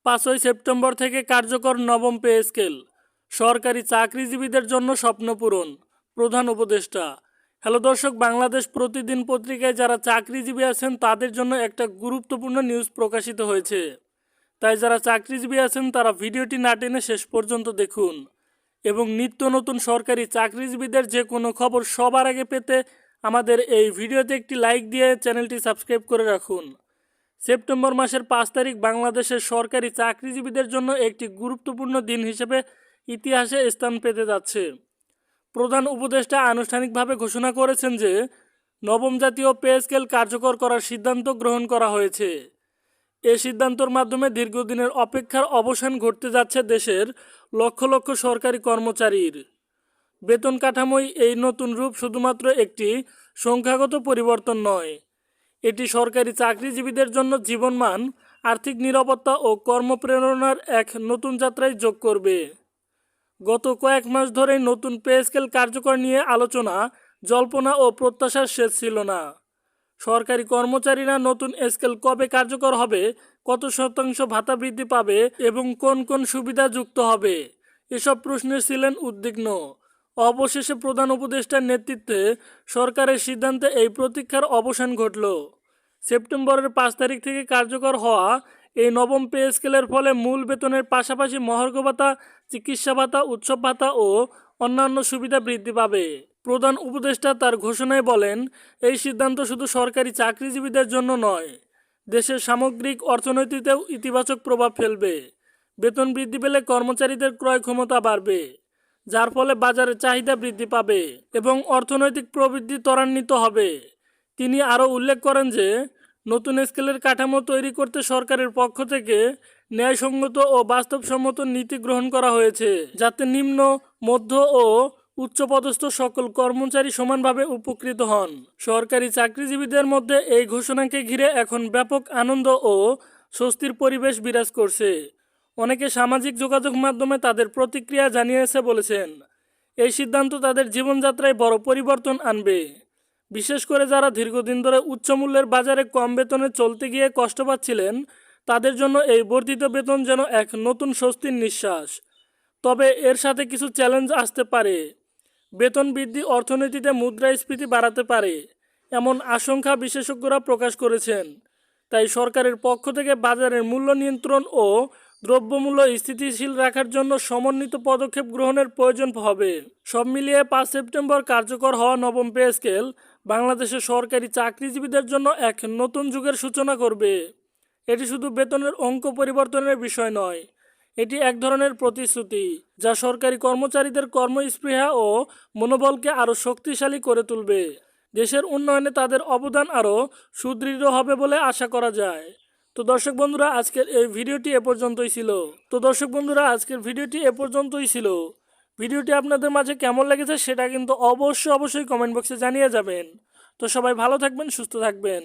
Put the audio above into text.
5ই September থেকে কার্যকর নবম পে স্কেল, সরকারি চাকরিজীবীদের জন্য স্বপ্ন পূরণ। প্রধান উপদেষ্টা। হ্যালো দর্শক, বাংলাদেশ প্রতিদিন পত্রিকায় যারা চাকরিজীবী আছেন তাদের জন্য একটা গুরুত্বপূর্ণ নিউজ প্রকাশিত হয়েছে। তাই যারা চাকরিজীবী আছেন তারা ভিডিওটি না টেনে শেষ পর্যন্ত দেখুন এবং নিত্য নতুন সরকারি চাকরিজীবীদের যে কোনো খবর সবার আগে পেতে আমাদের এই ভিডিওতে একটি লাইক দিয়ে চ্যানেলটি সাবস্ক্রাইব করে রাখুন। সেপ্টেম্বর মাসের 5 তারিখ বাংলাদেশের সরকারি চাকরিজীবীদের জন্য একটি গুরুত্বপূর্ণ দিন হিসেবে ইতিহাসে স্থান পেতে যাচ্ছে। প্রধান উপদেষ্টা আনুষ্ঠানিকভাবে ঘোষণা করেছেন যে নবম জাতীয় পে স্কেল কার্যকর করার সিদ্ধান্ত গ্রহণ করা হয়েছে। এই সিদ্ধান্তের মাধ্যমে দীর্ঘদিনের অপেক্ষার অবসান ঘটতে যাচ্ছে দেশের লক্ষ লক্ষ সরকারি কর্মচারীর। বেতন কাঠামোয় এই নতুন রূপ শুধুমাত্র একটি সংখ্যাগত পরিবর্তন নয়, এটি সরকারি চাকরিজীবীদের জন্য জীবনমান, আর্থিক নিরাপত্তা ও কর্মপ্রেরণার এক নতুন যাত্রায় যোগ করবে। গত কয়েক মাস ধরেই নতুন পে স্কেল কার্যকর নিয়ে আলোচনা, জল্পনা ও প্রত্যাশার শেষ ছিল না। সরকারি কর্মচারীরা নতুন স্কেল কবে কার্যকর হবে, কত শতাংশ ভাতা বৃদ্ধি পাবে এবং কোন কোন সুবিধা যুক্ত হবে, এসব প্রশ্নে ছিলেন উদ্বিগ্ন। অবশেষে প্রধান উপদেষ্টার নেতৃত্বে সরকারের সিদ্ধান্তে এই প্রতীক্ষার অবসান ঘটল। সেপ্টেম্বরের 5 তারিখ থেকে কার্যকর হওয়া এই নবম পে স্কেলের ফলে মূল বেতনের পাশাপাশি মহার্ঘ ভাতা, চিকিৎসা ভাতা, উৎসব ভাতা ও অন্যান্য সুবিধা বৃদ্ধি পাবে। প্রধান উপদেষ্টা তার ঘোষণায় বলেন, এই সিদ্ধান্ত শুধু সরকারি চাকরিজীবীদের জন্য নয়, দেশের সামগ্রিক অর্থনীতিতেও ইতিবাচক প্রভাব ফেলবে। বেতন বৃদ্ধি পেলে কর্মচারীদের ক্রয় ক্ষমতা বাড়বে, যার ফলে বাজারে চাহিদা বৃদ্ধি পাবে এবং অর্থনৈতিক প্রবৃদ্ধি ত্বরান্বিত হবে। তিনি আরও উল্লেখ করেন যে নতুন স্কেলের কাঠামো তৈরি করতে সরকারের পক্ষ থেকে ন্যায়সঙ্গত ও বাস্তবসম্মত নীতি গ্রহণ করা হয়েছে, যাতে নিম্ন, মধ্য ও উচ্চপদস্থ সকল কর্মচারী সমানভাবে উপকৃত হন। সরকারি চাকরিজীবীদের মধ্যে এই ঘোষণাকে ঘিরে এখন ব্যাপক আনন্দ ও স্বস্তির পরিবেশ বিরাজ করছে। অনেকে সামাজিক যোগাযোগ মাধ্যমে তাদের প্রতিক্রিয়া জানিয়েছে, বলেছেন এই সিদ্ধান্ত তাদের জীবনযাত্রায় বড় পরিবর্তন আনবে। বিশেষ করে যারা দীর্ঘদিন ধরে উচ্চমূল্যের বাজারে কম বেতনে চলতে গিয়ে কষ্ট পাচ্ছিলেন, তাদের জন্য এই বর্ধিত বেতন যেন এক নতুন স্বস্তির নিঃশ্বাস। তবে এর সাথে কিছু চ্যালেঞ্জ আসতে পারে। বেতন বৃদ্ধি অর্থনীতিতে মুদ্রাস্ফীতি বাড়াতে পারে, এমন আশঙ্কা বিশেষজ্ঞরা প্রকাশ করেছেন। তাই সরকারের পক্ষ থেকে বাজারের মূল্য নিয়ন্ত্রণ ও দ্রব্যমূল্য স্থিতিশীল রাখার জন্য সমন্বিত পদক্ষেপ গ্রহণের প্রয়োজন হবে। সব মিলিয়ে 5 সেপ্টেম্বর কার্যকর হওয়া নবম পে স্কেল বাংলাদেশের সরকারি চাকরিজীবীদের জন্য এক নতুন যুগের সূচনা করবে। এটি শুধু বেতনের অঙ্ক পরিবর্তনের বিষয় নয়, এটি এক ধরনের প্রতিশ্রুতি যা সরকারি কর্মচারীদের কর্মস্পৃহা ও মনোবলকে আরও শক্তিশালী করে তুলবে। দেশের উন্নয়নে তাদের অবদান আরও সুদৃঢ় হবে বলে আশা করা যায়। তো দর্শক বন্ধুরা, আজকের এই ভিডিওটি এ পর্যন্তই ছিল। ভিডিওটি আপনাদের মাঝে কেমন লেগেছে সেটা কিন্তু অবশ্যই কমেন্ট বক্সে জানিয়ে যাবেন। তো সবাই ভালো থাকবেন, সুস্থ থাকবেন।